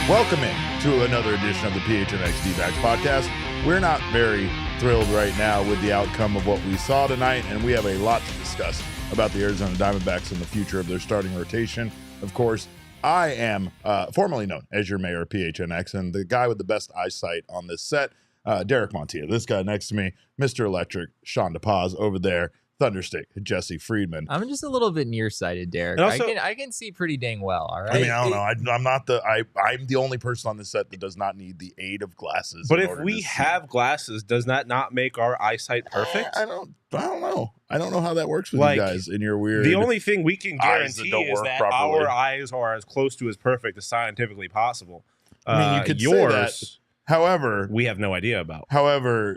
Welcome in to another edition of the PHNXDbacks podcast. We're not very thrilled right now with the outcome of what we saw tonight, and we have a lot to discuss about the Arizona Diamondbacks and the future of their starting rotation. Of course, I am formerly known as your mayor of PHNX, and the guy with the best eyesight on this set, Derek Montilla. This guy next to me, Mr. Electric, Shawn over there, Thunderstick, Jesse Friedman. I'm just a little bit nearsighted, Derek. Also, I can see pretty dang well. All right. I mean, I don't know. I'm the only person on the set that does not need the aid of glasses. But if we have glasses, does that not make our eyesight perfect? I don't know. I don't know how that works with you guys in your weird. The only thing we can guarantee is that our eyes are as close to as perfect as scientifically possible. I mean, you could say that. However, we have no idea about. However,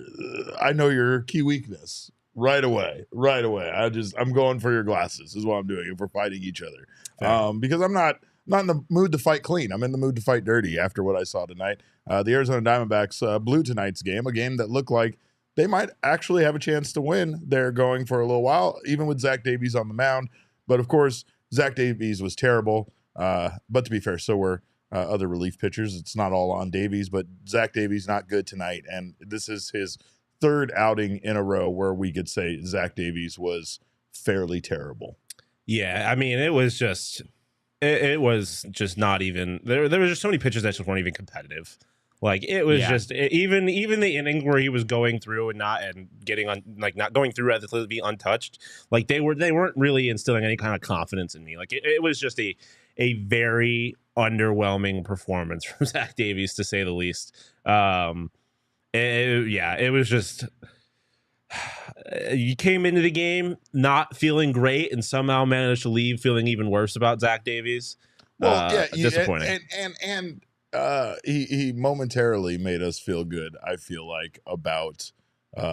I know your key weakness. Right away. I'm going for your glasses is what I'm doing if we're fighting each other. Because I'm not in the mood to fight clean. I'm in the mood to fight dirty after what I saw tonight. The Arizona Diamondbacks blew tonight's game, a game that looked like they might actually have a chance to win. They're going for a little while, even with Zach Davies on the mound. But of course, Zach Davies was terrible. But to be fair, so were other relief pitchers. It's not all on Davies, but Zach Davies not good tonight. And this is his third outing in a row where we could say Zach Davies was fairly terrible. Yeah, I mean, it was just not even there was just so many pitches that just weren't even competitive. Like it was just even the inning where he was going through and not going through at the be untouched. Like they weren't really instilling any kind of confidence in me. Like it was just a very underwhelming performance from Zach Davies, to say the least. It was just you came into the game not feeling great and somehow managed to leave feeling even worse about Zach Davies. Disappointing. And he momentarily made us feel good, I feel like, about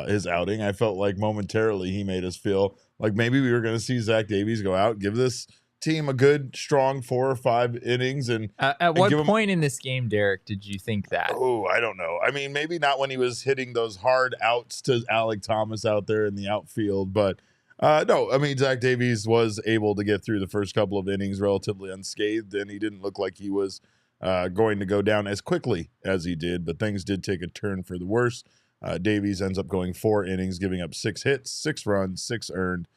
his outing. I felt like momentarily he made us feel like maybe we were going to see Zach Davies go out, give this team a good, strong 4 or 5 innings. And at what point in this game, Derek, did you think that? Oh, I don't know. I mean, maybe not when he was hitting those hard outs to Alec Thomas out there in the outfield, but no. I mean, Zach Davies was able to get through the first couple of innings relatively unscathed, and he didn't look like he was going to go down as quickly as he did, but things did take a turn for the worse. Davies ends up going 4 innings, giving up 6 hits, 6 runs, 6 earned.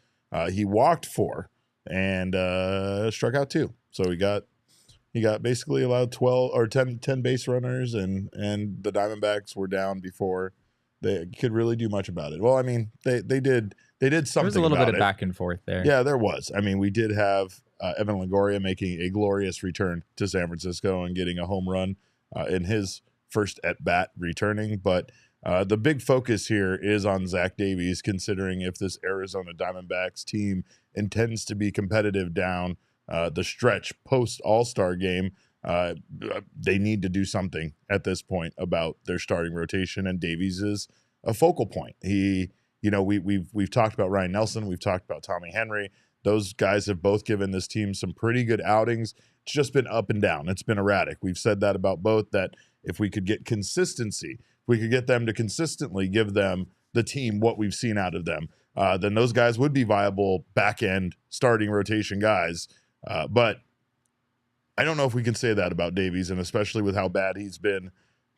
He walked 4. And struck out 2. So he got basically allowed 12 or 10 base runners, and the Diamondbacks were down before they could really do much about it. Well, I mean, they did something. There was a little bit of back and forth there. Yeah, there was. I mean, we did have Evan Longoria making a glorious return to San Francisco and getting a home run in his first at bat returning, but the big focus here is on Zach Davies, considering if this Arizona Diamondbacks team intends to be competitive down the stretch post All-Star game. They need to do something at this point about their starting rotation, and Davies is a focal point. We've talked about Ryan Nelson, we've talked about Tommy Henry. Those guys have both given this team some pretty good outings. It's just been up and down. It's been erratic. We've said that about both, that if we could get consistency, if we could get them to consistently give them the team what we've seen out of them, then those guys would be viable back-end starting rotation guys. But I don't know if we can say that about Davies, and especially with how bad he's been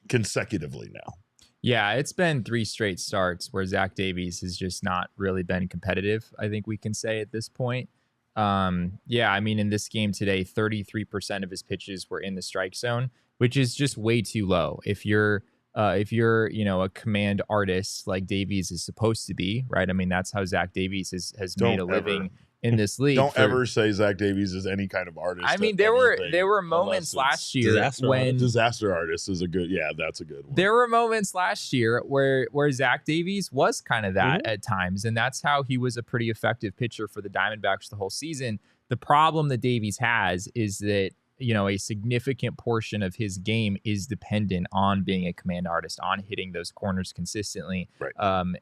consecutively now. Yeah, it's been 3 straight starts where Zach Davies has just not really been competitive, I think we can say at this point. I mean, in this game today, 33% of his pitches were in the strike zone, which is just way too low. If you're a command artist like Davies is supposed to be, right? I mean, that's how Zach Davies has made a living in this league. Don't ever say Zach Davies is any kind of artist. I mean, there were moments last year when disaster artist is that's a good one. There were moments last year where Zach Davies was kind of that at times, and that's how he was a pretty effective pitcher for the Diamondbacks the whole season. The problem that Davies has is that a significant portion of his game is dependent on being a command artist, on hitting those corners consistently. Right.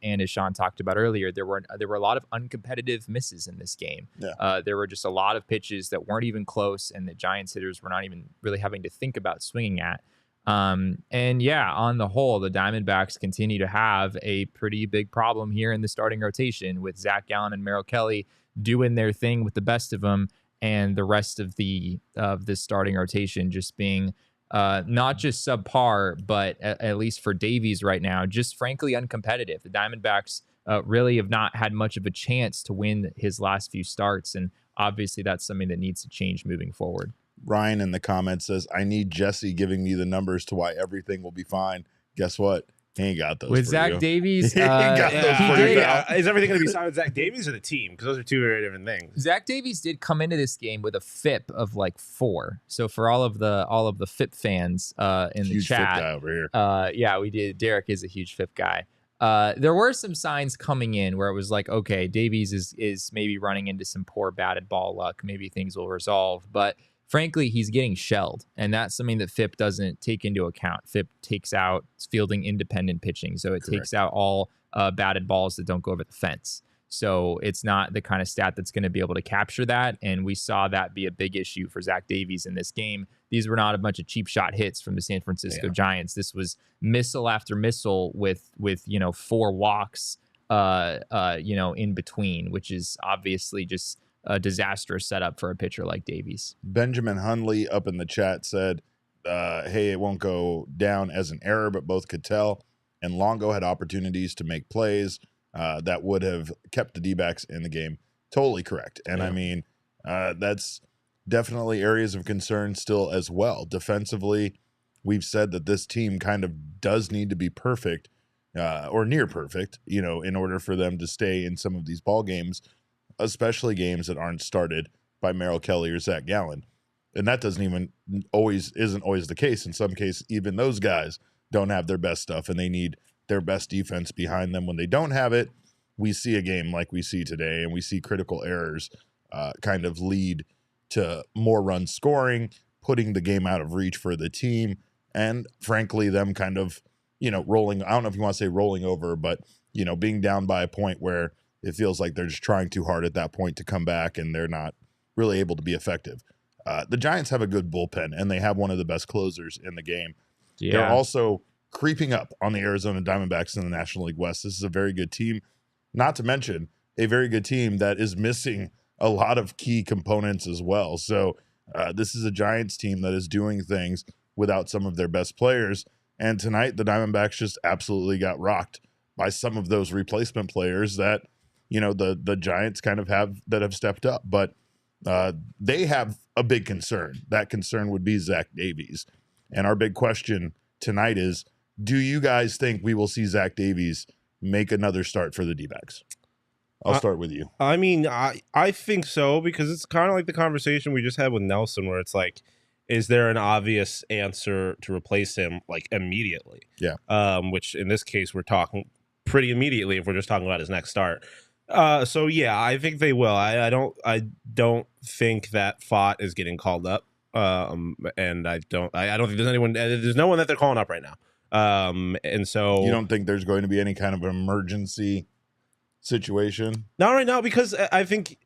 And as Shawn talked about earlier, there were a lot of uncompetitive misses in this game. Yeah. There were just a lot of pitches that weren't even close, and the Giants hitters were not even really having to think about swinging at. On the whole, the Diamondbacks continue to have a pretty big problem here in the starting rotation with Zach Gallen and Merrill Kelly doing their thing with the best of them, and the rest of the starting rotation just being not just subpar, but at least for Davies right now, just frankly uncompetitive. The Diamondbacks really have not had much of a chance to win his last few starts, and obviously that's something that needs to change moving forward. Ryan in the comments says, I need Jesse giving me the numbers to why everything will be fine. Guess what? He ain't got those with for Zach you. Davies. He got those he for did. you. Is everything going to be signed with Zach Davies or the team? Because those are two very different things. Zach Davies did come into this game with a FIP of like 4. So for all of the FIP fans in Huge the chat, FIP guy over here. yeah, we did. Derek is a huge FIP guy. There were some signs coming in where it was like, okay, Davies is maybe running into some poor batted ball luck. Maybe things will resolve, but frankly, he's getting shelled, and that's something that FIP doesn't take into account. FIP takes out fielding independent pitching, so it takes out all batted balls that don't go over the fence. So it's not the kind of stat that's going to be able to capture that, and we saw that be a big issue for Zach Davies in this game. These were not a bunch of cheap shot hits from the San Francisco Giants. This was missile after missile with 4 walks, in between, which is obviously just a disastrous setup for a pitcher like Davies. Benjamin Hunley up in the chat said, hey, it won't go down as an error, but both Cattell and Longo had opportunities to make plays that would have kept the D-backs in the game. Totally correct. And I mean, that's definitely areas of concern still as well. Defensively, we've said that this team kind of does need to be perfect or near perfect, in order for them to stay in some of these ball games, especially games that aren't started by Merrill Kelly or Zach Gallen. And that isn't always the case. In some cases, even those guys don't have their best stuff, and they need their best defense behind them. When they don't have it, we see a game like we see today, and we see critical errors kind of lead to more runs scoring, putting the game out of reach for the team, and frankly, them kind of, rolling. I don't know if you want to say rolling over, but, being down by a point where it feels like they're just trying too hard at that point to come back, and they're not really able to be effective. The Giants have a good bullpen, and they have one of the best closers in the game. Yeah. They're also creeping up on the Arizona Diamondbacks in the National League West. This is a very good team, not to mention a very good team that is missing a lot of key components as well. So this is a Giants team that is doing things without some of their best players. And tonight, the Diamondbacks just absolutely got rocked by some of those replacement players that, the Giants kind of have stepped up. But they have a big concern. That concern would be Zach Davies. And our big question tonight is, do you guys think we will see Zach Davies make another start for the D-backs? I'll start with you. I mean, I think so, because it's kind of like the conversation we just had with Nelson, where it's like, is there an obvious answer to replace him like immediately? Yeah. Which in this case, we're talking pretty immediately if we're just talking about his next start. So yeah, I think they will. I don't think that Fott is getting called up. And I don't think there's no one that they're calling up right now. And so you don't think there's going to be any kind of emergency situation? Not right now, because I think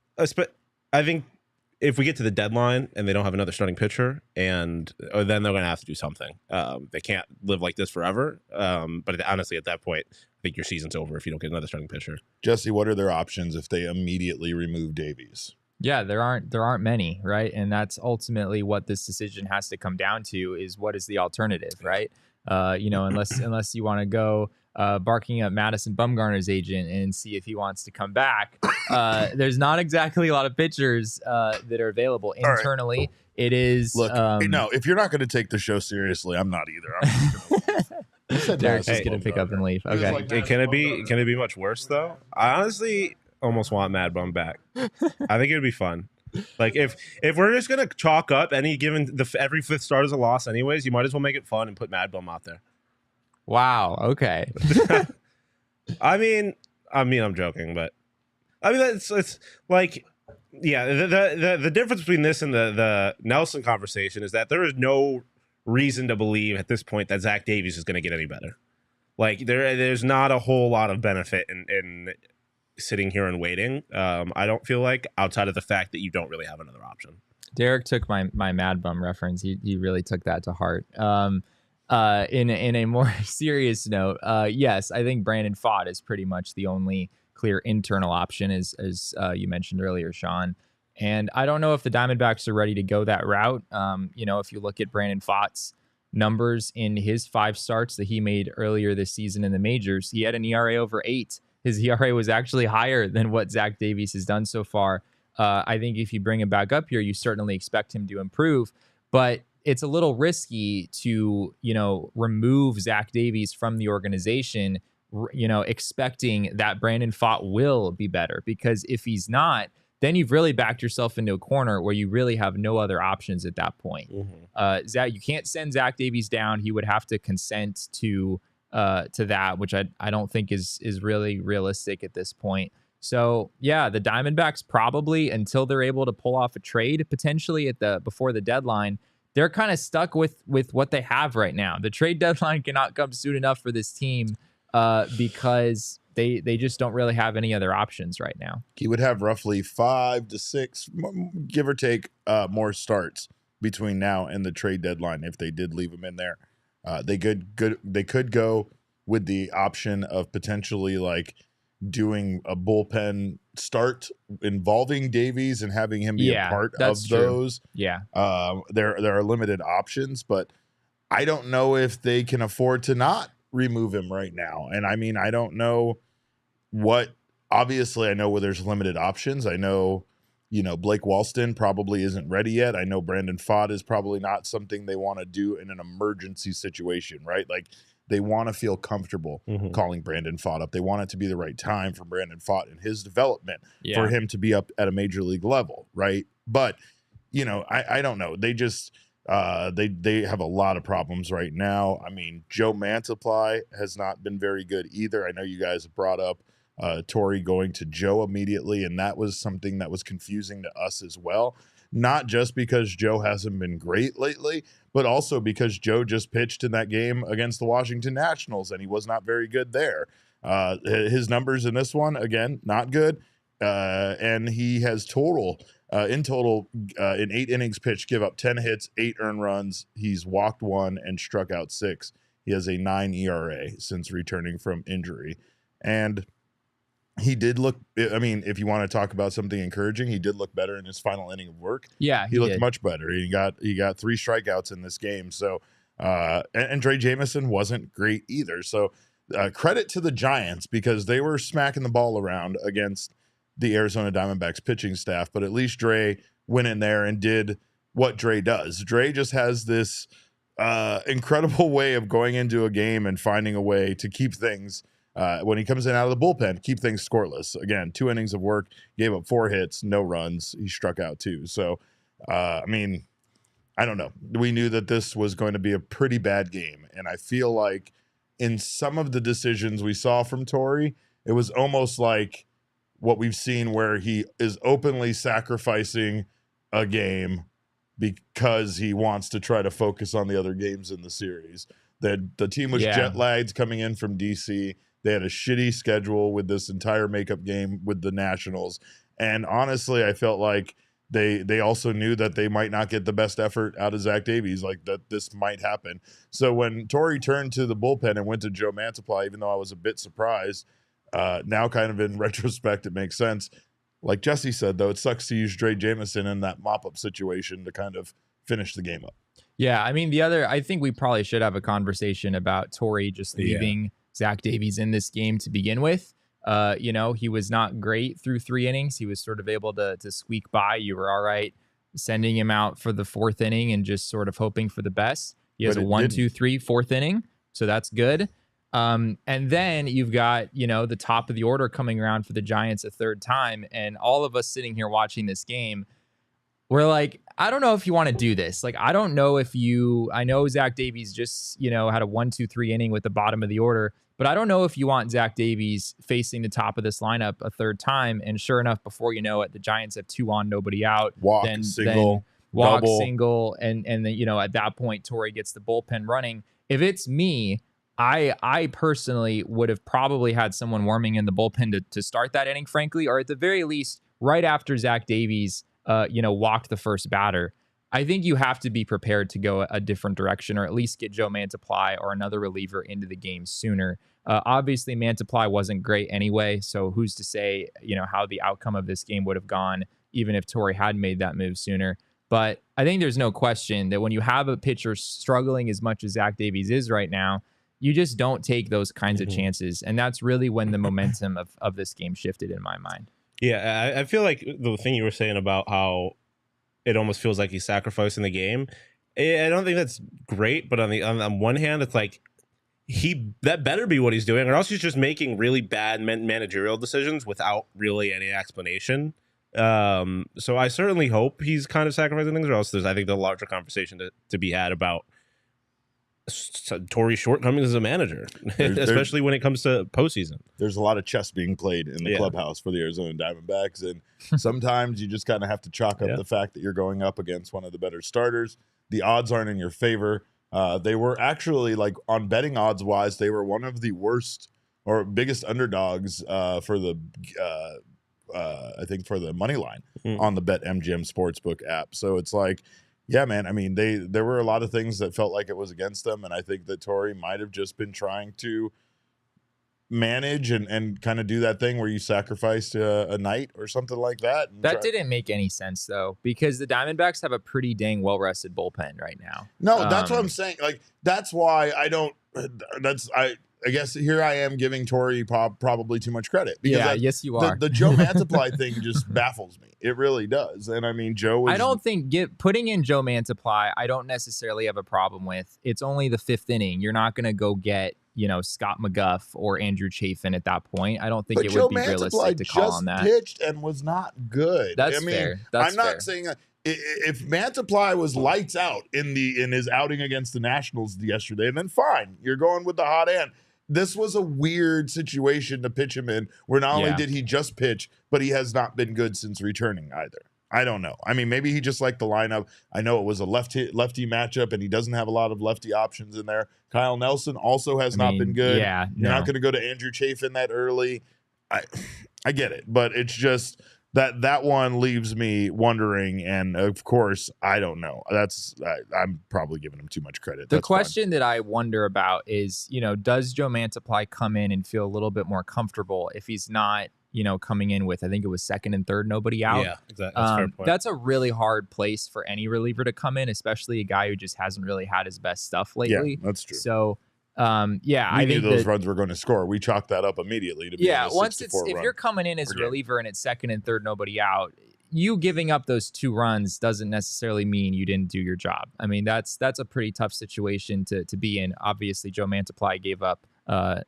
if we get to the deadline and they don't have another starting pitcher, then they're going to have to do something. They can't live like this forever. But honestly, at that point, I think your season's over if you don't get another starting pitcher. Jesse, what are their options if they immediately remove Davies? Yeah, there aren't many, right? And that's ultimately what this decision has to come down to, is what is the alternative, right? Unless you want to go barking at Madison Bumgarner's agent and see if he wants to come back. There's not exactly a lot of pitchers that are available internally. Right. It is. Look, no, if you're not going to take the show seriously, I'm not either. I'm just gonna Derek's just going to pick up and leave. Okay. Like, can it be much worse though? I honestly almost want Mad Bum back. I think it would be fun. Like if we're just gonna chalk up every fifth start as a loss anyways, you might as well make it fun and put Mad Bum out there. Wow. Okay. I mean, I'm joking, but I mean it's like, yeah. The difference between this and the Nelson conversation is that there is no reason to believe at this point that Zach Davies is going to get any better. Like there's not a whole lot of benefit in sitting here and waiting. I don't feel like, outside of the fact that you don't really have another option. Derek took my Mad Bum reference. He really took that to heart. In a more serious note, yes, I think Brandon Pfaadt is pretty much the only clear internal option, as you mentioned earlier, Shawn. And I don't know if the Diamondbacks are ready to go that route. If you look at Brandon Pfaadt's numbers in his 5 starts that he made earlier this season in the majors. He had an ERA over 8. His ERA was actually higher than what Zach Davies has done so far. I think if you bring him back up here, you certainly expect him to improve, but it's a little risky to, remove Zach Davies from the organization, expecting that Brandon Pfaadt will be better, because if he's not, then you've really backed yourself into a corner where you really have no other options at that point. Zach, you can't send Zach Davies down. He would have to consent to that, which I don't think is really realistic at this point. So yeah, the Diamondbacks probably, until they're able to pull off a trade potentially before the deadline, they're kind of stuck with what they have right now. The trade deadline cannot come soon enough for this team because they just don't really have any other options right now. He would have roughly 5 to 6, give or take, more starts between now and the trade deadline if they did leave him in there. They could go with the option of potentially like doing a bullpen start involving Davies and having him be a part of those. Yeah. There are limited options, but I don't know if they can afford to not remove him right now. And I mean, I don't know obviously I know where there's limited options. I know, Blake Walston probably isn't ready yet. I know Brandon Pfaadt is probably not something they want to do in an emergency situation, right? Like they want to feel comfortable calling Brandon Pfaadt up. They want it to be the right time for Brandon Pfaadt and his development for him to be up at a major league level, right? But, I don't know. They just they have a lot of problems right now. I mean, Joe Mantiply has not been very good either. I know you guys brought up Torey going to Joe immediately, and that was something that was confusing to us as well. Not just because Joe hasn't been great lately, but also because Joe just pitched in that game against the Washington Nationals, and he was not very good there. His numbers in this one, again, not good. And he has in 8 innings pitched, give up 10 hits, 8 earned runs. He's walked 1 and struck out 6. He has a 9 ERA since returning from injury. And he did look, I mean, if you want to talk about something encouraging, he did look better in his final inning of work. Yeah, he looked much better. He got 3 strikeouts in this game. So, and Trey Jamison wasn't great either. So, credit to the Giants because they were smacking the ball around against the Arizona Diamondbacks pitching staff. But at least Dre went in there and did what Dre does. Dre just has this incredible way of going into a game and finding a way to keep things. When he comes in out of the bullpen, keep things scoreless. Again, 2 innings of work, gave up 4 hits, no runs. He struck out 2. So, I mean, I don't know. We knew that this was going to be a pretty bad game. And I feel like in some of the decisions we saw from Torey, it was almost like what we've seen where he is openly sacrificing a game because he wants to try to focus on the other games in the series. That the team was jet lagged coming in from DC. They had a shitty schedule with this entire makeup game with the Nationals. And honestly, I felt like they also knew that they might not get the best effort out of Zach Davies, like that this might happen. So when Torey turned to the bullpen and went to Joe Mantiply, even though I was a bit surprised, now kind of in retrospect, it makes sense. Like Jesse said, though, it sucks to use Dre Jamison in that mop-up situation to kind of finish the game up. Yeah, I mean, I think we probably should have a conversation about Torey just leaving Zach Davies in this game to begin with. He was not great through 3 innings. He was sort of able to squeak by. You were all right sending him out for the 4th inning and just sort of hoping for the best. He has a 1, 2, 3, 4th inning, so that's good. And then you've got, the top of the order coming around for the Giants a 3rd time, and all of us sitting here watching this game, we're like, I don't know if you want to do this. Like, I don't know if I know Zach Davies just, had a 1, 2, 3 inning with the bottom of the order, but I don't know if you want Zach Davies facing the top of this lineup a 3rd time. And sure enough, before you know it, the Giants have 2 on, nobody out. Single, single. And then, at that point, Torey gets the bullpen running. If it's me, I personally would have probably had someone warming in the bullpen to start that inning, frankly, or at the very least, right after Zach Davies walked the first batter. I think you have to be prepared to go a different direction, or at least get Joe Mantiply or another reliever into the game sooner. Obviously, Mantiply wasn't great anyway, so who's to say, how the outcome of this game would have gone, even if Torey had made that move sooner. But I think there's no question that when you have a pitcher struggling as much as Zach Davies is right now, you just don't take those kinds of chances. And that's really when the momentum of this game shifted in my mind. Yeah, I feel like the thing you were saying about how it almost feels like he's sacrificing the game, I don't think that's great. But on one hand, it's like that better be what he's doing, or else he's just making really bad managerial decisions without really any explanation. So I certainly hope he's kind of sacrificing things, or else there's, I think, the larger conversation to be had about Torey's shortcomings as a manager, especially when it comes to postseason. There's a lot of chess being played in the clubhouse for the Arizona Diamondbacks, and sometimes you just kind of have to chalk up the fact that you're going up against one of the better starters. The odds aren't in your favor. They were actually, like, on betting odds wise, they were one of the worst or biggest underdogs for the I think for the money line on the BetMGM Sportsbook app. So it's like, yeah, man. I mean, there were a lot of things that felt like it was against them, and I think that Torey might have just been trying to manage and kind of do that thing where you sacrificed a night or something like that. That didn't make any sense, though, because the Diamondbacks have a pretty dang well-rested bullpen right now. No, that's what I'm saying. Like, that's why I don't. I guess here I am giving Torey probably too much credit. Because yes, you are. The Joe Mantiply thing just baffles me. It really does. And I mean, Joe. I don't think putting in Joe Mantiply, I don't necessarily have a problem with. It's only the 5th inning. You're not going to go get, Scott McGuff or Andrew Chafin at that point. I don't think it would be realistic to call on that. Pitched and was not good. That's fair. I'm not saying that. If Mantiply was lights out in his outing against the Nationals yesterday, then fine, you're going with the hot hand. This was a weird situation to pitch him in, where not only did he just pitch, but he has not been good since returning either. I don't know. I mean, maybe he just liked the lineup. I know it was a lefty matchup, and he doesn't have a lot of lefty options in there. Kyle Nelson also has not been good. Yeah, you're not going to go to Andrew Chafin that early. I get it, but it's just that one leaves me wondering, and of course, I don't know. I'm probably giving him too much credit. The question that I wonder about is, does Joe Mantiply come in and feel a little bit more comfortable if he's not, coming in with, I think it was 2nd and 3rd, nobody out. Yeah, exactly. That's a fair point. That's a really hard place for any reliever to come in, especially a guy who just hasn't really had his best stuff lately. Yeah, that's true. So, I think knew those runs were going to score. We chalked that up immediately to be once if you're coming in as a reliever and it's 2nd and 3rd, nobody out, you giving up those 2 runs doesn't necessarily mean you didn't do your job. I mean, that's a pretty tough situation to be in. Obviously, Joe Mantiply gave up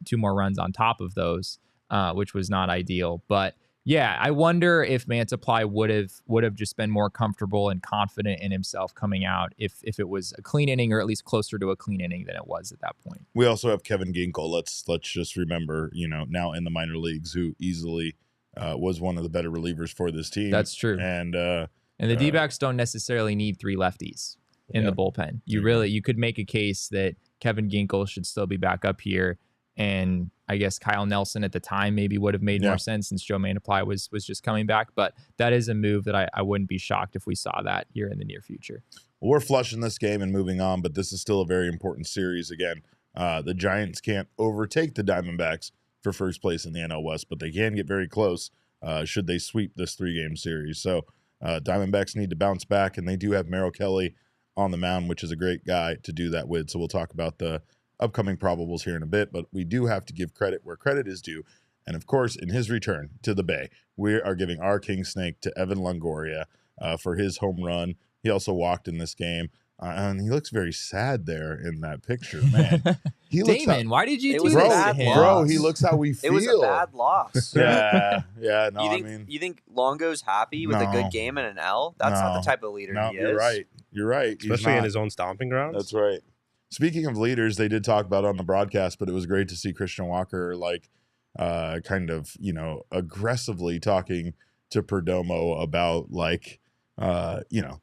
2 more runs on top of those, which was not ideal. But yeah, I wonder if Mantiply would have just been more comfortable and confident in himself coming out if it was a clean inning, or at least closer to a clean inning than it was at that point. We also have Kevin Ginkel. Let's just remember, now in the minor leagues, who easily was one of the better relievers for this team. That's true. And the D-backs don't necessarily need 3 lefties in the bullpen. You could make a case that Kevin Ginkel should still be back up here. And I guess Kyle Nelson at the time maybe would have made more sense since Joe Mantiply was just coming back. But that is a move that I wouldn't be shocked if we saw that here in the near future. Well, we're flushing this game and moving on, but this is still a very important series. Again, the Giants can't overtake the Diamondbacks for first place in the NL West, but they can get very close should they sweep this 3-game series. So Diamondbacks need to bounce back, and they do have Merrill Kelly on the mound, which is a great guy to do that with. So we'll talk about the upcoming probables here in a bit, but we do have to give credit where credit is due. And of course, in his return to the Bay, we are giving our King Snake to Evan Longoria for his home run. He also walked in this game. And he looks very sad there in that picture, man. Damon, why did you do this to him? Bro, he looks how we feel. It was a bad loss. Yeah. No, you think Longo's happy with a good game and an L? That's not the type of leader he is. You're right. Especially in his own stomping grounds. That's right. Speaking of leaders, they did talk about it on the broadcast, but it was great to see Christian Walker kind of, aggressively talking to Perdomo about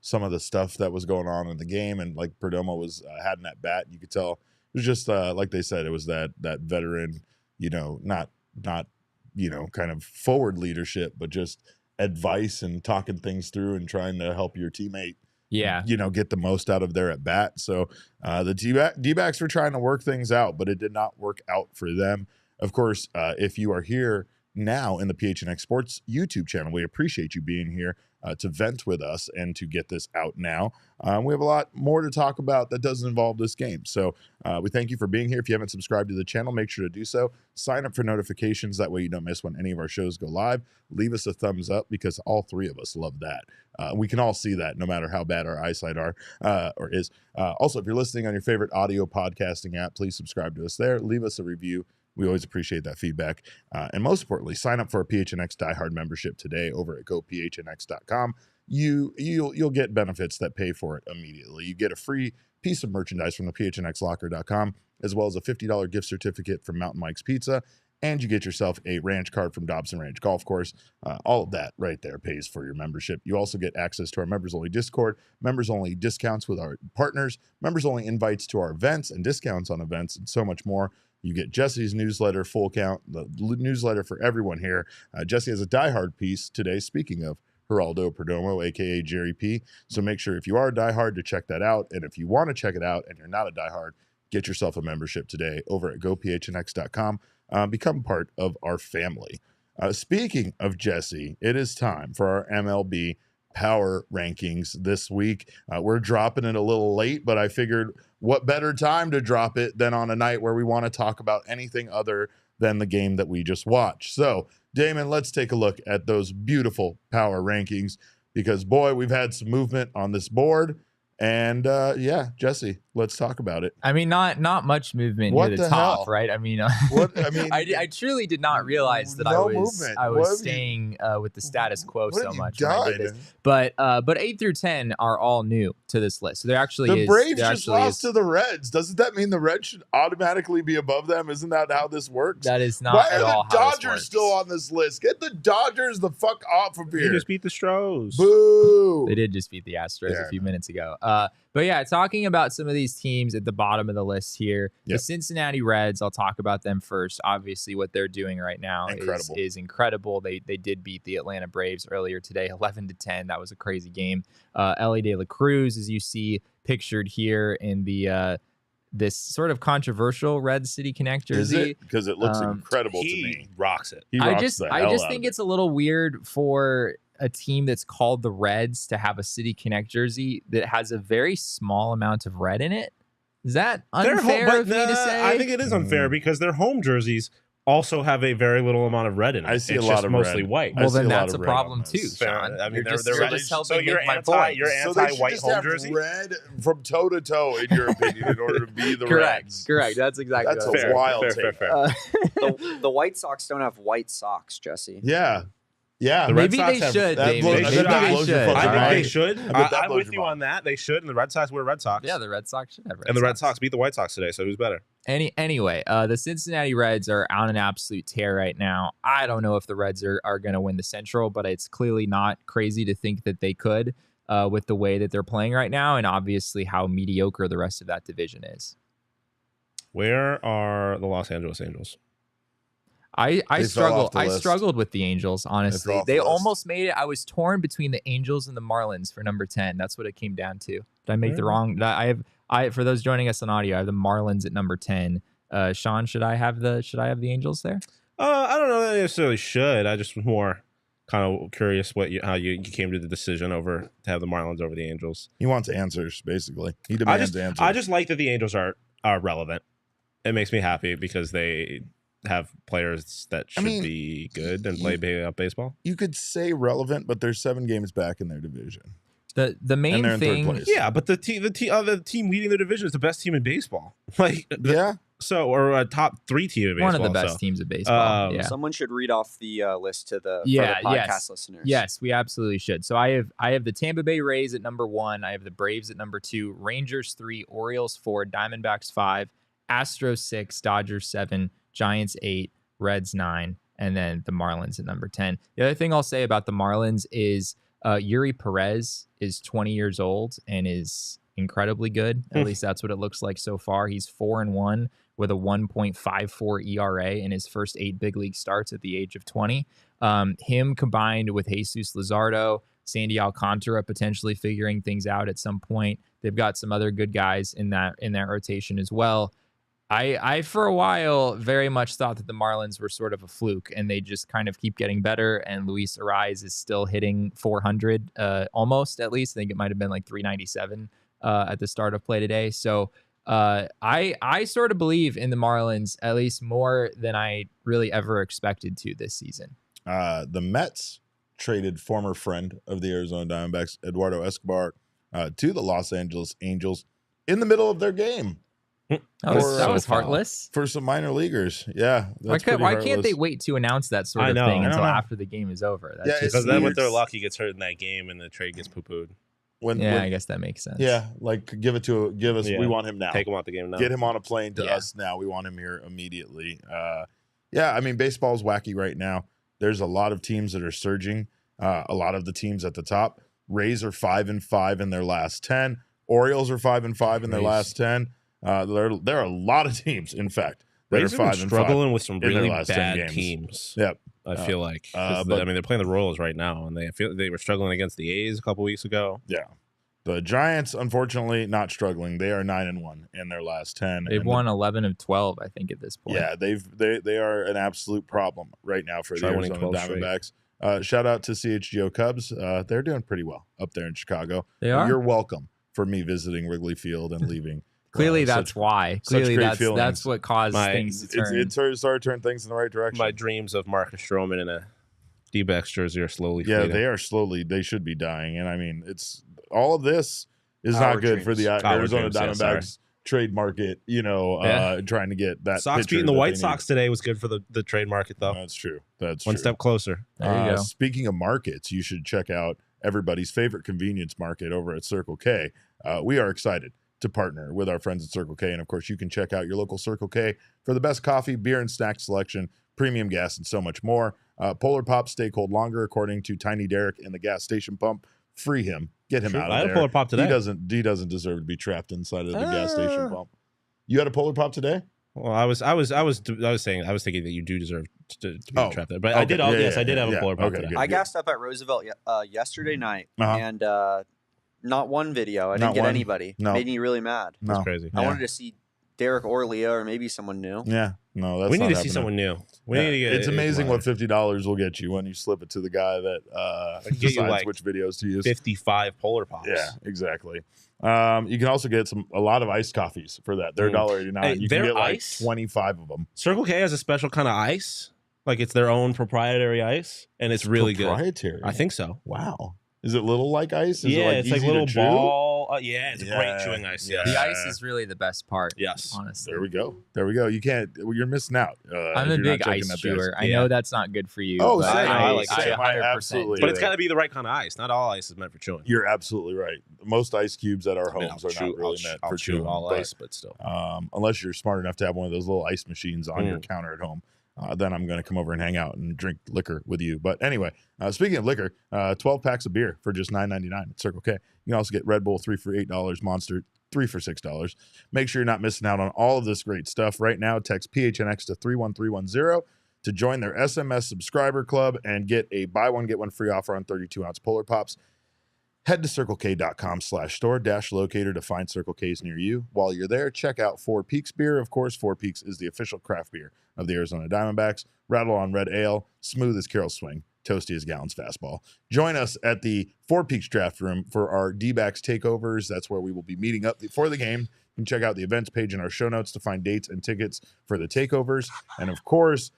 some of the stuff that was going on in the game, and like Perdomo was had an at bat. You could tell it was just like they said, it was that veteran, not kind of forward leadership, but just advice and talking things through and trying to help your teammate. Yeah. Get the most out of their at bat. So the D-backs were trying to work things out, but it did not work out for them. Of course, if you are here now in the PHNX Sports YouTube channel. We appreciate you being here to vent with us and to get this out now. We have a lot more to talk about that doesn't involve this game. So we thank you for being here. If you haven't subscribed to the channel, make sure to do so. Sign up for notifications. That way you don't miss when any of our shows go live. Leave us a thumbs up because all three of us love that. We can all see that no matter how bad our eyesight are or is. Also, if you're listening on your favorite audio podcasting app, please subscribe to us there. Leave us a review. We always appreciate that feedback. And most importantly, sign up for a PHNX diehard membership today over at gophnx.com. You'll get benefits that pay for it immediately. You get a free piece of merchandise from the phnxlocker.com, as well as a $50 gift certificate from Mountain Mike's Pizza, and you get yourself a ranch card from Dobson Ranch Golf Course. All of that right there pays for your membership. You also get access to our members-only Discord, members-only discounts with our partners, members-only invites to our events and discounts on events, and so much more. You get Jesse's newsletter, full count, the newsletter for everyone here. Jesse has a diehard piece today, speaking of Geraldo Perdomo, a.k.a. Jerry P. So make sure if you are a diehard to check that out. And if you want to check it out and you're not a diehard, get yourself a membership today over at gophnx.com. Become part of our family. Speaking of Jesse, it is time for our MLB Power Rankings this week. We're dropping it a little late, but I figured what better time to drop it than on a night where we want to talk about anything other than the game that we just watched. So, Damon, let's take a look at those beautiful Power Rankings because, boy, we've had some movement on this board. And yeah, Jesse, let's talk about it. I mean, not much movement What near the the top, hell? right? I mean, I truly did not realize that No I movement. was staying with the status quo What so have you much when I did done? this. But 8 through 10 are all new to this list. So there actually The is. Braves there just actually lost is, to the Reds. Doesn't that mean the Reds should automatically be above them? Isn't that how this works? That is not Why at are all the how this Dodgers works. still on this list? Get the Dodgers the fuck off of He here. just beat the Stros. Boo. They did just beat the Astros Yeah, a few minutes ago. But yeah, talking about some of these teams at the bottom of the list here, Yep. the Cincinnati Reds, I'll talk about them first. Obviously, what they're doing right now is incredible. They did beat the Atlanta Braves earlier today, 11-10. That was a crazy game. Elly De La Cruz, as you see pictured here in the this sort of controversial Red City Connect jersey. Is it? Because it looks incredible to me. He rocks it. He I rocks just the hell out think of it's a little weird for a team that's called the Reds to have a City Connect jersey that has a very small amount of red in it. Is that unfair of me to say? I think it is unfair because their home jerseys also have a very little amount of red in it. I see it's a lot just of mostly red. white. I Well, see then a lot that's a of red on problem this. too, Shawn. I mean, You're they're just helping so make my point. you're So they should anti-white just home have jersey. red from toe to toe, in your opinion, in order to be the Correct. Reds. Correct. That's exactly That's what a I'm saying. wild fair, take. The White Sox don't have white socks, Jesse. Yeah. Yeah. The Red Maybe Sox they have- should, that David. blows- Maybe I bet that they blows your should. fucking I think mind. they should. I bet that I'm blows with your you mind. on that. They should, and the Red Sox wear Red Sox. Yeah, the Red Sox should have Red and the Red Sox. Sox beat the White Sox today, so who's better? Anyway, the Cincinnati Reds are on an absolute tear right now. I don't know if the Reds are going to win the Central, but it's clearly not crazy to think that they could with the way that they're playing right now and obviously how mediocre the rest of that division is. Where are the Los Angeles Angels? I fell off the list. struggled with the Angels, honestly. off They the list. almost made it. I was torn between the Angels and the Marlins for number 10. That's what it came down to. Did I make the wrong? I for those joining us on audio, I have the Marlins at number 10. Shawn, should I have the Angels there? I don't know that I necessarily should. I just was more kind of curious how you came to the decision to have the Marlins over the Angels. He wants answers, basically. He demands answers. I just like that the Angels are relevant. It makes me happy because they have players that should be good and play baseball. You could say relevant, but they're 7 games back in their division. The main they're in third thing, place. Yeah, but the team leading the division is the best team in baseball. Or a top 3 team in baseball. one of the best teams of baseball. Yeah. Someone should read off the list for the Yeah, podcast listeners. Yes, we absolutely should. So I have the Tampa Bay Rays at number 1. I have the Braves at number 2, Rangers 3, Orioles 4, Diamondbacks 5, Astros 6, Dodgers 7, Giants 8, Reds 9, and then the Marlins at number 10. The other thing I'll say about the Marlins is Yuri Perez is 20 years old and is incredibly good. At least that's what it looks like so far. He's 4-1 with a 1.54 ERA in his first 8 big league starts at the age of 20. Him combined with Jesus Luzardo, Sandy Alcantara potentially figuring things out at some point. They've got some other good guys in that rotation as well. I for a while very much thought that the Marlins were sort of a fluke, and they just kind of keep getting better. And Luis Ariz is still hitting 400, almost at least. I think it might have been like 397 at the start of play today. So I sort of believe in the Marlins at least more than I really ever expected to this season. The Mets traded former friend of the Arizona Diamondbacks, Eduardo Escobar, to the Los Angeles Angels in the middle of their game. That was heartless for some minor leaguers. Yeah, why can't they wait to announce that sort of thing until after the game is over? That's because then with their luck, he gets hurt in that game and the trade gets pooed. I guess that makes sense. Yeah, like give us. Yeah. We want him now. Take him out the game now. Get him on a plane to us now. We want him here immediately. I mean, baseball's wacky right now. There's a lot of teams that are surging. A lot of the teams at the top. Rays are 5-5 in their last 10. Orioles are 5-5 in their last 10. There are a lot of teams, in fact, that Rays are 5-5 struggling with some really bad games. teams. Yep, I feel like. I mean, they're playing the Royals right now, and they were struggling against the A's a couple weeks ago. Yeah, the Giants, unfortunately, not struggling. They are 9-1 in their last 10. They've won 11 of 12, I think, at this point. Yeah, they are an absolute problem right now for the Arizona Diamondbacks. Shout out to CHGO Cubs. They're doing pretty well up there in Chicago. They are. You're welcome for me visiting Wrigley Field and leaving. Clearly, that's why. Clearly, that's what caused things to turn. It started turning things in the right direction. My dreams of Marcus Stroman in a D-backs jersey are slowly fading. They are slowly. They should be dying. And I mean, it's all of this is not good for the Arizona Diamondbacks trade market. Trying to get that. Sox beating the White Sox today was good for the trade market, though. That's true. That's one step closer. There you go. Speaking of markets, you should check out everybody's favorite convenience market over at Circle K. We are excited to partner with our friends at Circle K. And of course, you can check out your local Circle K for the best coffee, beer, and snack selection, premium gas, and so much more. Polar Pops stay cold longer, according to Tiny Derek in the gas station pump. Free him. Get him out of there. I had a Polar Pop today. He doesn't deserve to be trapped inside of the gas station pump. You had a Polar Pop today? Well, I was thinking that you do deserve to be trapped there. But okay. I did have a Polar Pop today. I gassed up at Roosevelt yesterday night and not one video. I didn't get anybody. No. Made me really mad. That's crazy. I wanted to see Derek or Leah or maybe someone new. Yeah. No, that's we need not to happening. see someone new. We need to get it's amazing what $50 will get you when you slip it to the guy that decides which videos to use. 55 Polar Pops. Yeah, exactly. You can also get a lot of iced coffees for that. They're $1.89. Hey, you can get like ice? 25 of them. Circle K has a special kind of ice. Like it's their own proprietary ice, and it's really proprietary? Good. I think so. Wow. Is it little like ice? Is it's like little ball. It's a great chewing ice. Yeah. The ice is really the best part. Yes. Honestly. There we go. You can't. You're missing out. I'm a big ice chewer. I know that's not good for you. Oh, but I like I it. 100%. But it's got to be the right kind of ice. Not all ice is meant for chewing. You're absolutely right. Most ice cubes at our homes are not really meant for chewing. All ice, but still. Unless you're smart enough to have one of those little ice machines on your counter at home. Then I'm going to come over and hang out and drink liquor with you. But anyway, speaking of liquor, 12 packs of beer for just $9.99 at Circle K. You can also get Red Bull 3 for $8, Monster 3 for $6. Make sure you're not missing out on all of this great stuff. Right now, text PHNX to 31310 to join their SMS subscriber club and get a buy one, get one free offer on 32-ounce Polar Pops. Head to circlek.com/store-locator to find Circle K's near you. While you're there, check out Four Peaks beer. Of course, Four Peaks is the official craft beer of the Arizona Diamondbacks. Rattle on red ale, smooth as Carroll's swing, toasty as Gallon's fastball. Join us at the Four Peaks draft room for our D-backs takeovers. That's where we will be meeting up for the game. You can check out the events page in our show notes to find dates and tickets for the takeovers. And of course,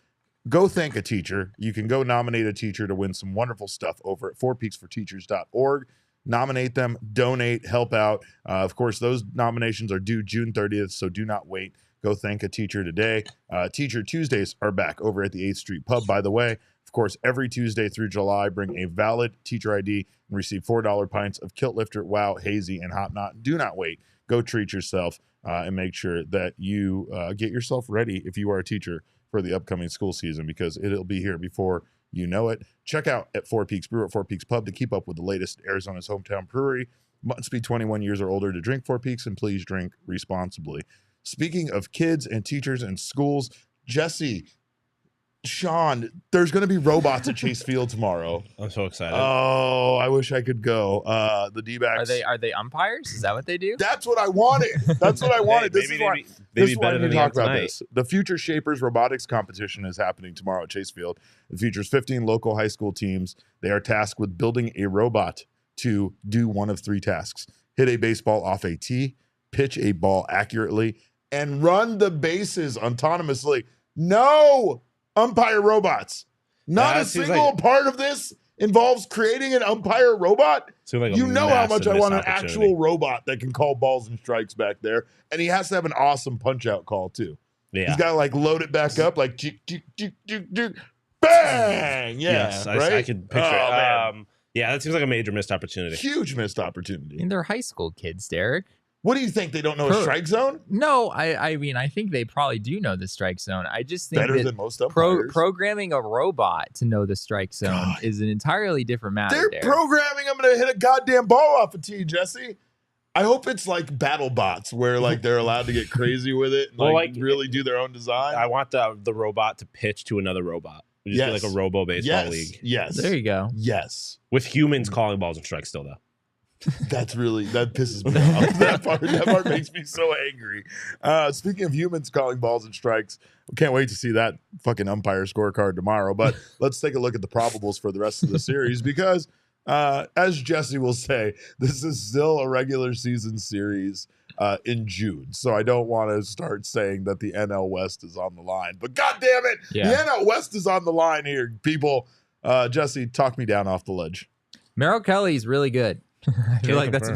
go thank a teacher. You can go nominate a teacher to win some wonderful stuff over at fourpeaksforteachers.org. Nominate them, donate, help out. Of course, those nominations are due June 30th, so do not wait. Go thank a teacher today. Teacher Tuesdays are back over at the 8th Street Pub, by the way. Of course, every Tuesday through July, bring a valid teacher ID and receive $4 pints of Kilt Lifter, Wow, Hazy, and Hop Knot. Do not wait. Go treat yourself and make sure that you get yourself ready if you are a teacher for the upcoming school season, because it'll be here before you know it. Check out at Four Peaks Brew at Four Peaks Pub to keep up with the latest Arizona's hometown brewery. Must be 21 years or older to drink Four Peaks, and please drink responsibly. Speaking of kids and teachers and schools, Jesse, Shawn, there's going to be robots at Chase Field tomorrow. I'm so excited. Oh, I wish I could go. The D-backs. Are they umpires? Is that what they do? That's what I wanted. That's what I wanted. Hey, this is why I need to talk about this. The Future Shapers Robotics Competition is happening tomorrow at Chase Field. It features 15 local high school teams. They are tasked with building a robot to do one of 3 tasks: hit a baseball off a tee, pitch a ball accurately, and run the bases autonomously. No umpire robots. Not a single part of this involves creating an umpire robot. Like you know how much I want an actual robot that can call balls and strikes back there. And he has to have an awesome punch-out call, too. Yeah. He's got to, like, load it back up, like, bang! Yeah, yes, right? I can picture it. Yeah, that seems like a major missed opportunity. Huge missed opportunity. And they're high school kids, Derek. What do you think? They don't know a strike zone? No, I mean, I think they probably do know the strike zone. I just think better than most umpires. Programming a robot to know the strike zone is an entirely different matter. They're programming them to hit a goddamn ball off a tee, Jesse. I hope it's like battle bots where like they're allowed to get crazy with it and like really do their own design. I want the robot to pitch to another robot. We just get like a robo baseball league. Yes. There you go. Yes. With humans calling balls and strikes still though. That pisses me off. That part makes me so angry. Speaking of humans calling balls and strikes, we can't wait to see that fucking umpire scorecard tomorrow. But let's take a look at the probables for the rest of the series because, as Jesse will say, this is still a regular season series in June. So I don't want to start saying that the NL West is on the line. But God damn it, the NL West is on the line here, people. Jesse, talk me down off the ledge. Merrill Kelly's really good. I feel like that's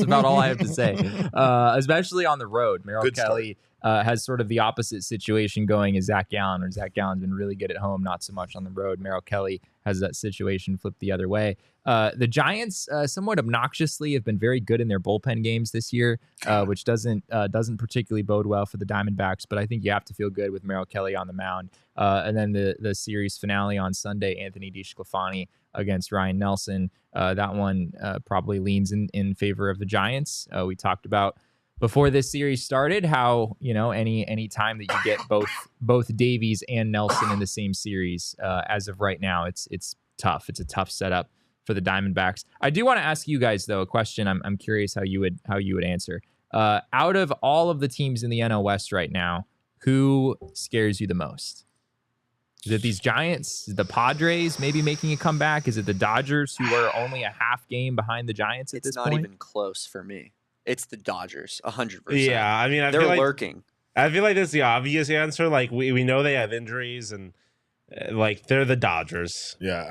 about all I have to say, especially on the road. Merrill Kelly has sort of the opposite situation going as Zach Gallen, or Zach Gallen's been really good at home, not so much on the road. Merrill Kelly has that situation flipped the other way. The Giants, somewhat obnoxiously, have been very good in their bullpen games this year, which doesn't particularly bode well for the Diamondbacks. But I think you have to feel good with Merrill Kelly on the mound. And then the series finale on Sunday, Anthony DeSclafani against Ryan Nelson. That one probably leans in favor of the Giants. We talked about before this series started how, you know, any time that you get both Davies and Nelson in the same series, as of right now, it's tough. It's a tough setup for the Diamondbacks. I do want to ask you guys though a question. I'm curious how you would answer. Out of all of the teams in the NL West right now, who scares you the most? Is it these Giants, the Padres maybe making a comeback? Is it the Dodgers, who are only a half game behind the Giants at this point? It's not even close for me. It's the Dodgers, 100%. Yeah, I mean, they're lurking. I feel like that's the obvious answer. Like we know they have injuries, and like they're the Dodgers. Yeah,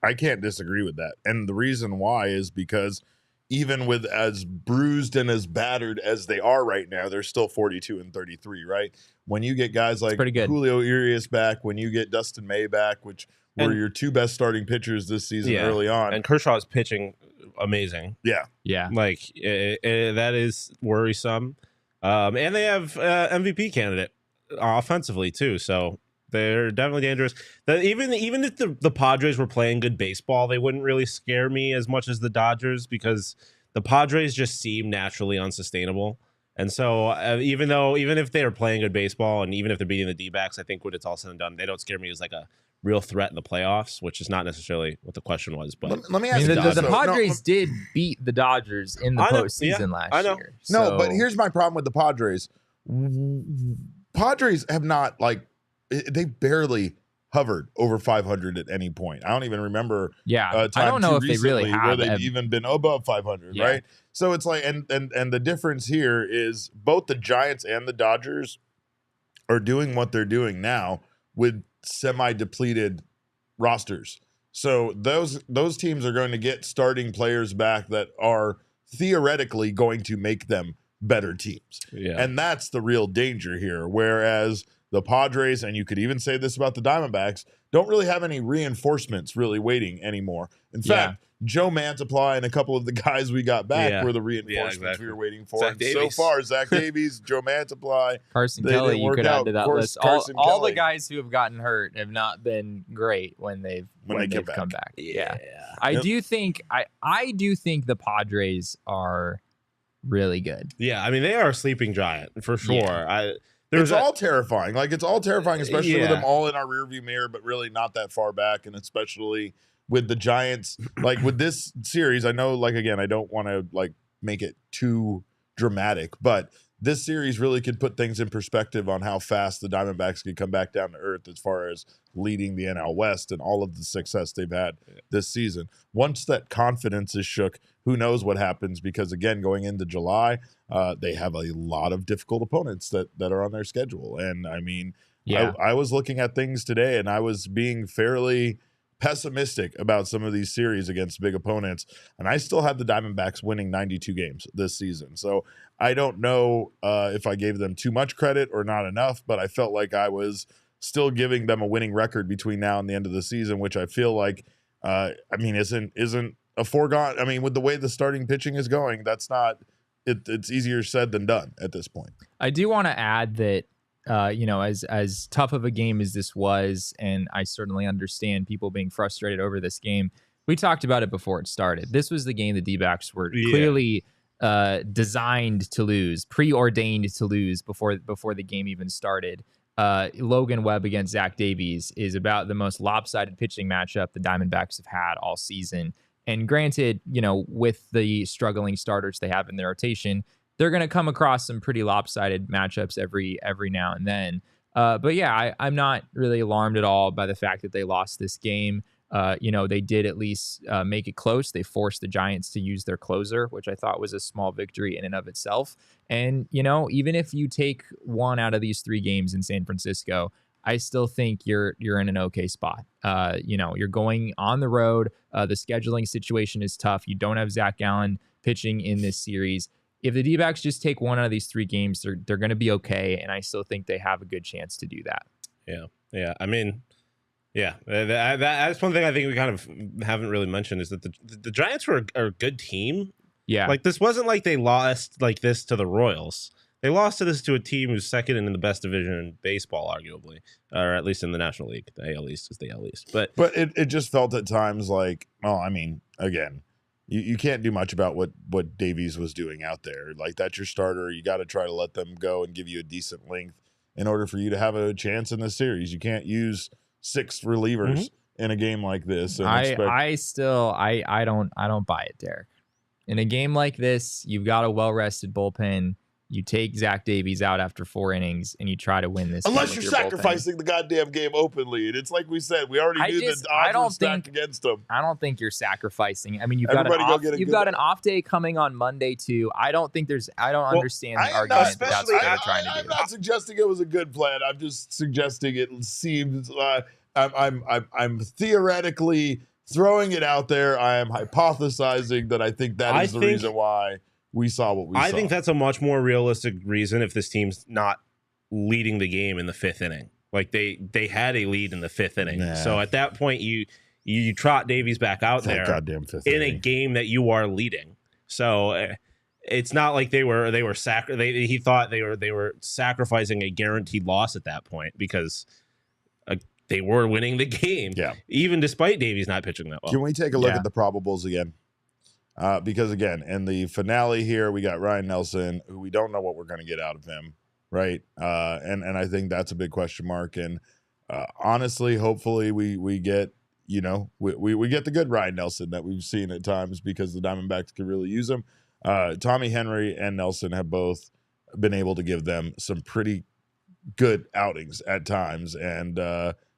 I can't disagree with that. And the reason why is because even with as bruised and as battered as they are right now, they're still 42-33, right? When you get guys like Julio Urias back, when you get Dustin May back, which were your 2 best starting pitchers this season early on. And Kershaw's pitching amazing. Yeah. Like that is worrisome. And they have MVP candidate offensively too, so they're definitely dangerous. Even if the Padres were playing good baseball, they wouldn't really scare me as much as the Dodgers because the Padres just seem naturally unsustainable. And so even if they are playing good baseball and even if they're beating the D-backs, I think when it's all said and done, they don't scare me as like a real threat in the playoffs, which is not necessarily what the question was. But let me ask you, the Padres did beat the Dodgers in the postseason last year. No, but here's my problem with the Padres. Padres have not they barely hovered over 500 at any point. I don't even remember. I don't know if they really have where they've even been above 500, right? So it's like, and the difference here is both the Giants and the Dodgers are doing what they're doing now with semi-depleted rosters. So those teams are going to get starting players back that are theoretically going to make them better teams. Yeah. And that's the real danger here. Whereas the Padres, and you could even say this about the Diamondbacks, don't really have any reinforcements really waiting anymore. In fact, Joe Mantiply and a couple of the guys we got back were the reinforcements we were waiting for. And so far, Zach Davies, Joe Mantiply, Carson Kelly, you could add to that list. All the guys who have gotten hurt have not been great when they've come back. Yeah. I do think the Padres are really good. Yeah, I mean, they are a sleeping giant for sure. it's all terrifying. Like, it's all terrifying, especially with Yeah. them all in our rearview mirror, but really not that far back, and especially with the Giants. Like, with this series, I know, like, again, I don't want to, like, make it too dramatic, but this series really could put things in perspective on how fast the Diamondbacks could come back down to earth as far as leading the NL West and all of the success they've had this season. Once that confidence is shook, who knows what happens, because, again, going into July, they have a lot of difficult opponents that are on their schedule. And, I mean, I was looking at things today, and I was being fairly pessimistic about some of these series against big opponents, and I still had the Diamondbacks winning 92 games this season. So I don't know if I gave them too much credit or not enough, but I felt like I was still giving them a winning record between now and the end of the season, which I feel like, I mean, isn't a foregone. I mean, with the way the starting pitching is going, that's not. It's easier said than done at this point. I do want to add that, you know, as tough of a game as this was, and I certainly understand people being frustrated over this game. We talked about it before it started. This was the game the D-backs were clearly designed to lose, preordained to lose before the game even started. Logan Webb against Zach Davies is about the most lopsided pitching matchup the Diamondbacks have had all season. And granted, you know, with the struggling starters they have in their rotation, they're going to come across some pretty lopsided matchups every now and then. But yeah, I'm not really alarmed at all by the fact that they lost this game. You know, they did at least make it close. They forced the Giants to use their closer, which I thought was a small victory in and of itself. And, you know, even if you take one out of these 3 games in San Francisco, I still think you're in an okay spot. You know, you're going on the road. The scheduling situation is tough. You don't have Zach Gallen pitching in this series. If the D-backs just take one out of these 3 games, they're going to be okay, and I still think they have a good chance to do that. Yeah. I mean, yeah, that's one thing I think we kind of haven't really mentioned is that the Giants were a good team. Yeah, like this wasn't like they lost like this to the Royals. They lost to a team who's second in the best division in baseball, arguably, or at least in the National League. The AL East is the AL East, but it just felt at times like, oh, I mean, again. You can't do much about what Davies was doing out there. Like, that's your starter. You got to try to let them go and give you a decent length in order for you to have a chance in this series. You can't use 6 relievers in a game like this. And I don't buy it, Derek. In a game like this, you've got a well-rested bullpen. You take Zach Davies out after 4 innings, and you try to win this. Unless you're sacrificing the goddamn game openly. And it's like we said, we already knew the odds were stacked against them. I don't think you're sacrificing. I mean, you've got an off day coming on Monday, too. I don't understand the argument that's what they're trying to do. I'm not suggesting it was a good plan. I'm just suggesting it seems I'm theoretically throwing it out there. I am hypothesizing that I think that is the reason why we saw what we saw. I think that's a much more realistic reason if this team's not leading the game in the 5th inning. Like they had a lead in the 5th inning. Nah. So at that point you trot Davies back out there in a game that you are leading. So it's not like he thought they were sacrificing a guaranteed loss at that point because they were winning the game. Yeah. Even despite Davies not pitching that well. Can we take a look at the probables again? Because, again, in the finale here, we got Ryan Nelson, who we don't know what we're going to get out of him, right? And I think that's a big question mark. And honestly, hopefully we get, you know, we get the good Ryan Nelson that we've seen at times because the Diamondbacks can really use him. Tommy Henry and Nelson have both been able to give them some pretty good outings at times. And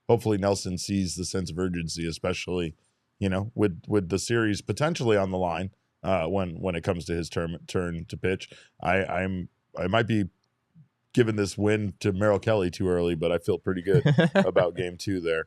hopefully Nelson sees the sense of urgency, especially – you know, with the series potentially on the line when it comes to his turn to pitch. I might be giving this win to Merrill Kelly too early, but I feel pretty good about game 2 there.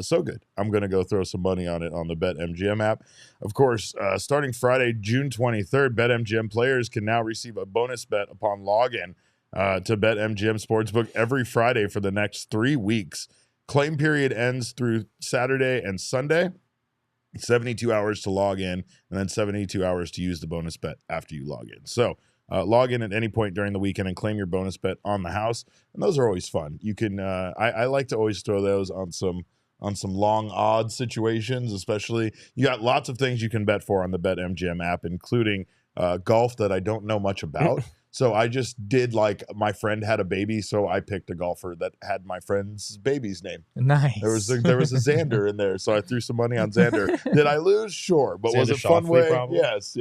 So good. I'm going to go throw some money on it on the BetMGM app. Of course, starting Friday, June 23rd, BetMGM players can now receive a bonus bet upon login to BetMGM Sportsbook every Friday for the next 3 weeks. Claim period ends through Saturday and Sunday. 72 hours to log in, and then 72 hours to use the bonus bet after you log in. So log in at any point during the weekend and claim your bonus bet on the house, and those are always fun. You can I like to always throw those on some long odds situations, especially. You got lots of things you can bet for on the BetMGM app, including golf that I don't know much about. So I just did like my friend had a baby, so I picked a golfer that had my friend's baby's name. Nice. There was a Xander in there, so I threw some money on Xander. Did I lose? Sure, but was it a fun way? Probably? Yes.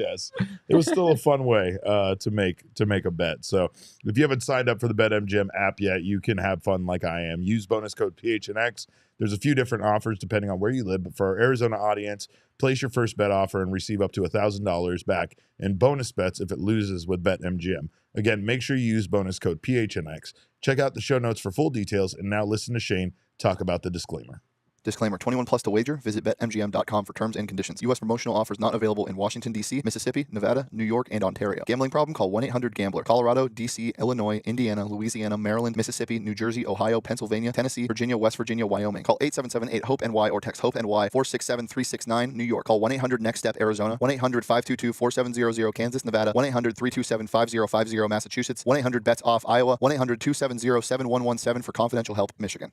It was still a fun way to make a bet. So if you haven't signed up for the BetMGM app yet, you can have fun like I am. Use bonus code PHNX. There's a few different offers depending on where you live, but for our Arizona audience, place your first bet offer and receive up to $1,000 back in bonus bets if it loses with BetMGM. Again, make sure you use bonus code PHNX. Check out the show notes for full details, and now listen to Shane talk about the disclaimer. Disclaimer, 21 plus to wager. Visit BetMGM.com for terms and conditions. U.S. promotional offers not available in Washington, D.C., Mississippi, Nevada, New York, and Ontario. Gambling problem? Call 1-800-GAMBLER. Colorado, D.C., Illinois, Indiana, Louisiana, Maryland, Mississippi, New Jersey, Ohio, Pennsylvania, Tennessee, Virginia, West Virginia, Wyoming. Call 877-8-HOPE-NY or text HOPE-NY 467-369, New York. Call 1-800-NEXT-STEP, Arizona. 1-800-522-4700, Kansas, Nevada. 1-800-327-5050, Massachusetts. 1-800-BETS-OFF, Iowa. 1-800-270-7117 for confidential help, Michigan.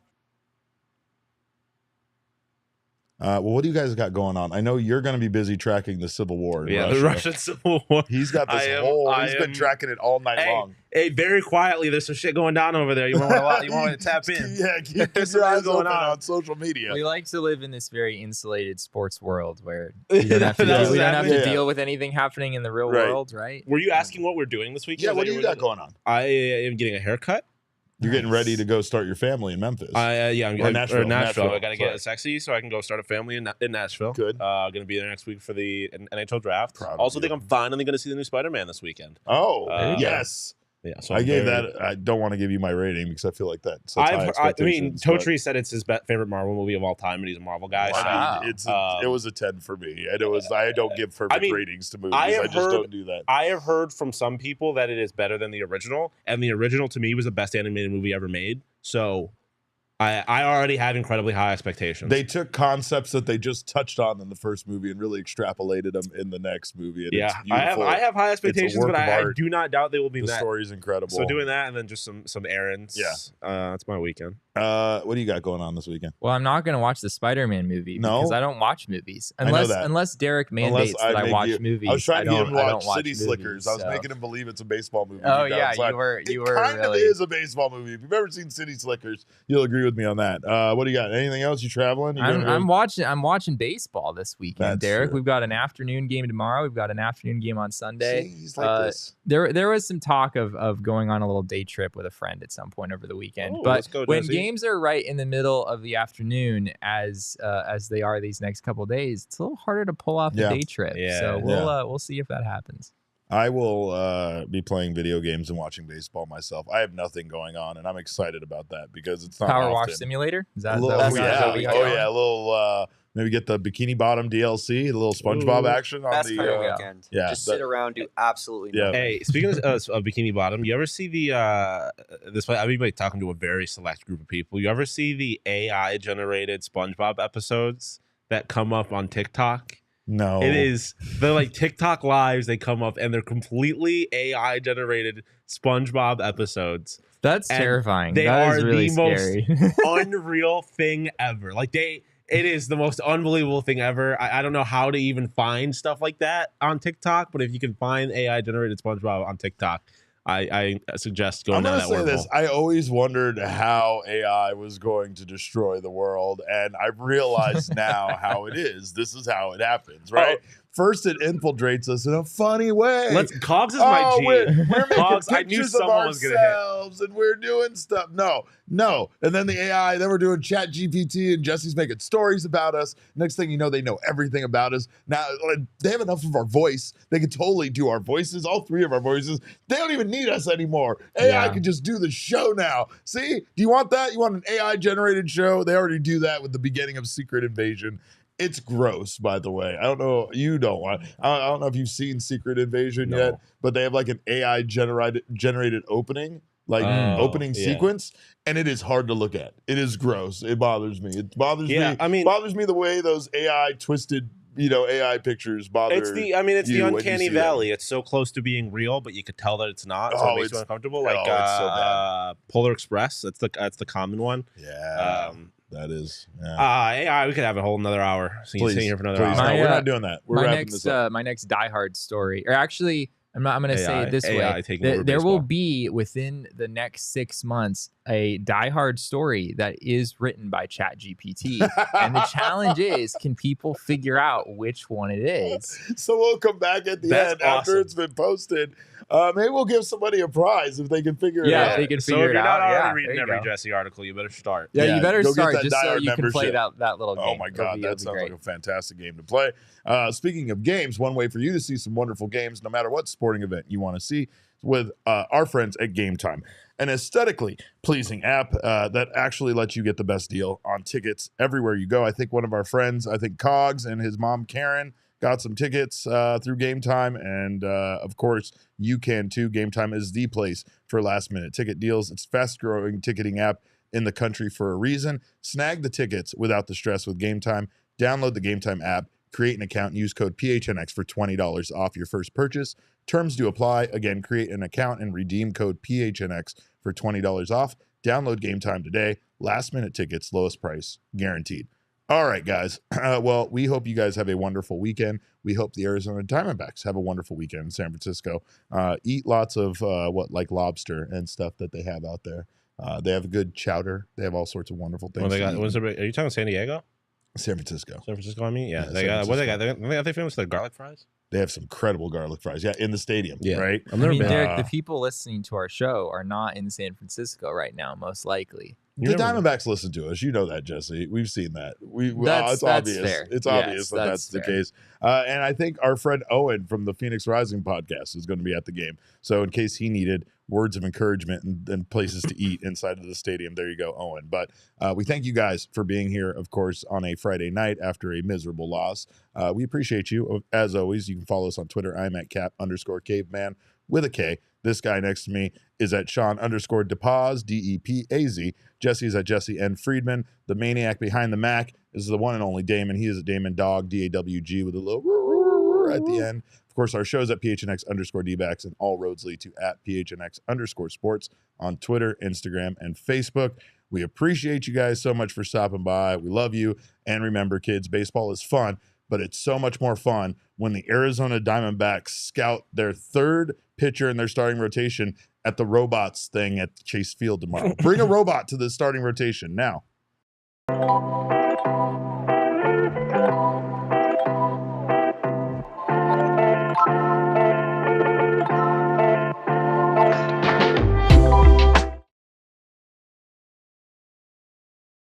Well, what do you guys got going on? I know you're going to be busy tracking the Civil War. The Russian Civil War. He's got this he's been tracking it all night long. Hey, very quietly, there's some shit going down over there. You want to tap in? Yeah, keep your eyes open on social media. We like to live in this very insulated sports world where we don't have to deal with anything happening in the real world, right? Were you asking what we're doing this weekend? Yeah, what do you got going on? I am getting a haircut. You're getting ready to go start your family in Memphis. I'm Nashville. I got to get sexy so I can go start a family in Nashville. Good. Going to be there next week for the NHL draft. Also think I'm finally going to see the new Spider-Man this weekend. Oh, yes. Yeah, so I gave that. I don't want to give you my rating because I feel like that. Totri said it's his favorite Marvel movie of all time, and he's a Marvel guy. Wow. It was a 10 for me, and it was. I don't give perfect ratings to movies. I just don't do that. I have heard from some people that it is better than the original, and the original to me was the best animated movie ever made. So I already have incredibly high expectations. They took concepts that they just touched on in the first movie and really extrapolated them in the next movie. And it's beautiful. I have high expectations, but I do not doubt they will be met. The story's incredible. So doing that and then just some errands. Yeah. That's my weekend. What do you got going on this weekend? Well, I'm not going to watch the Spider-Man movie because I don't watch movies. Unless Derek mandates that I watch movies. I was trying to get him to watch City Slickers. I was making him believe it's a baseball movie. Oh, yeah. You were kind of is a baseball movie. If you've ever seen City Slickers, you'll agree with me on that. What do you got? Anything else? You traveling? I'm watching baseball this weekend, That's Derek. true. We've got an afternoon game tomorrow. We've got an afternoon game on Sunday. See, he's like this. There was some talk of going on a little day trip with a friend at some point over the weekend. But when games are right in the middle of the afternoon, as they are these next couple of days, it's a little harder to pull off the day trip. Yeah. So we'll see if that happens. I will be playing video games and watching baseball myself. I have nothing going on, and I'm excited about that because it's not Power often. Wash Simulator? Is that a little maybe get the Bikini Bottom DLC, a little SpongeBob action on Best the kind of weekend. Yeah, just sit around, do absolutely nothing. Hey, speaking of Bikini Bottom, you ever see this? I've been talking to a very select group of people. You ever see the AI generated SpongeBob episodes that come up on TikTok? No, they're like TikTok lives. They come up and they're completely AI generated SpongeBob episodes. That's terrifying. They that are is really the scary. most unreal thing ever. It is the most unbelievable thing ever. I don't know how to even find stuff like that on TikTok, but if you can find AI generated SpongeBob on TikTok, I suggest going down that wormhole. I'm going to say this. I always wondered how AI was going to destroy the world, and I've realized now how it is. This is how it happens, right? First, it infiltrates us in a funny way. Cogs is my G. We're making Cogs, pictures of ourselves, and we're doing stuff. No. And then the AI, then we're doing Chat GPT, and Jesse's making stories about us. Next thing you know, they know everything about us. Now, they have enough of our voice. They can totally do our voices, all three of our voices. They don't even need us anymore. AI can just do the show now. See? Do you want that? You want an AI-generated show? They already do that with the beginning of Secret Invasion. It's gross, by the way. I don't know. You don't want. I don't know if you've seen Secret Invasion yet, but they have like an AI generated opening, sequence, and it is hard to look at. It is gross. It bothers me. It bothers me. I mean, bothers me the way those AI twisted, AI pictures bother. It's the uncanny valley. It's so close to being real, but you could tell that it's not. So it makes you uncomfortable. Like it's so bad. Polar Express. That's the common one. Yeah. That is. AI, we could have a whole another hour. So you sitting here for another hour. No, we're not doing that. We're my next Die Hard story, or actually, I'm going to say it this way. There will be within the next 6 months a Die Hard story that is written by ChatGPT. And the challenge is, can people figure out which one it is? So we'll come back at the end after it's been posted. Maybe we'll give somebody a prize if they can figure it out. Yeah, if they can figure it out. So if you're not already reading every Jesse article, you better start. Yeah, you better start just so you can play that little game. Oh my God, that sounds like a fantastic game to play. Speaking of games, one way for you to see some wonderful games, no matter what sporting event you want to see, with our friends at Game Time, an aesthetically pleasing app that actually lets you get the best deal on tickets everywhere you go. I think one of our friends, Cogs and his mom Karen, got some tickets through Game Time, and of course you can too. Game Time is the place for last minute ticket deals. It's fast growing ticketing app in the country for a reason. Snag the tickets without the stress with Game Time. Download the Game Time app, create an account, and use code PHNX for $20 off your first purchase. Terms do apply. Again, create an account and redeem code PHNX for $20 off. Download Game Time today. Last minute tickets, lowest price guaranteed. All right, guys. Well, we hope you guys have a wonderful weekend. We hope the Arizona Diamondbacks have a wonderful weekend in San Francisco. Eat lots of like lobster and stuff that they have out there. They have a good chowder. They have all sorts of wonderful things. Are you talking San Diego? San Francisco. San Francisco, I mean? Yeah. What they got? Are they famous for their garlic fries? They have some incredible garlic fries. Yeah, in the stadium, right? Derek, the people listening to our show are not in San Francisco right now, most likely. The Diamondbacks listen to us. You know that, Jesse. We've seen that. It's obvious. Fair. It's obvious that's the case. And I think our friend Owen from the Phoenix Rising podcast is going to be at the game. So in case he needed words of encouragement and places to eat inside of the stadium, there you go, Owen. But we thank you guys for being here, of course, on a Friday night after a miserable loss. We appreciate you. As always, you can follow us on Twitter. I'm at cap_caveman with a K. This guy next to me is at Shawn_DePaz, DEPAZ. Jesse is at Jesse N. Friedman. The maniac behind the Mac is the one and only Damon. He is at Damon Dog, DAWG, with a little at the end. Of course, our show's at PHNX_Dbacks, and all roads lead to at PHNX_sports on Twitter, Instagram, and Facebook. We appreciate you guys so much for stopping by. We love you. And remember, kids, baseball is fun, but it's so much more fun when the Arizona Diamondbacks scout their third pitcher in their starting rotation at the robots thing at Chase Field tomorrow. Bring a robot to the starting rotation now.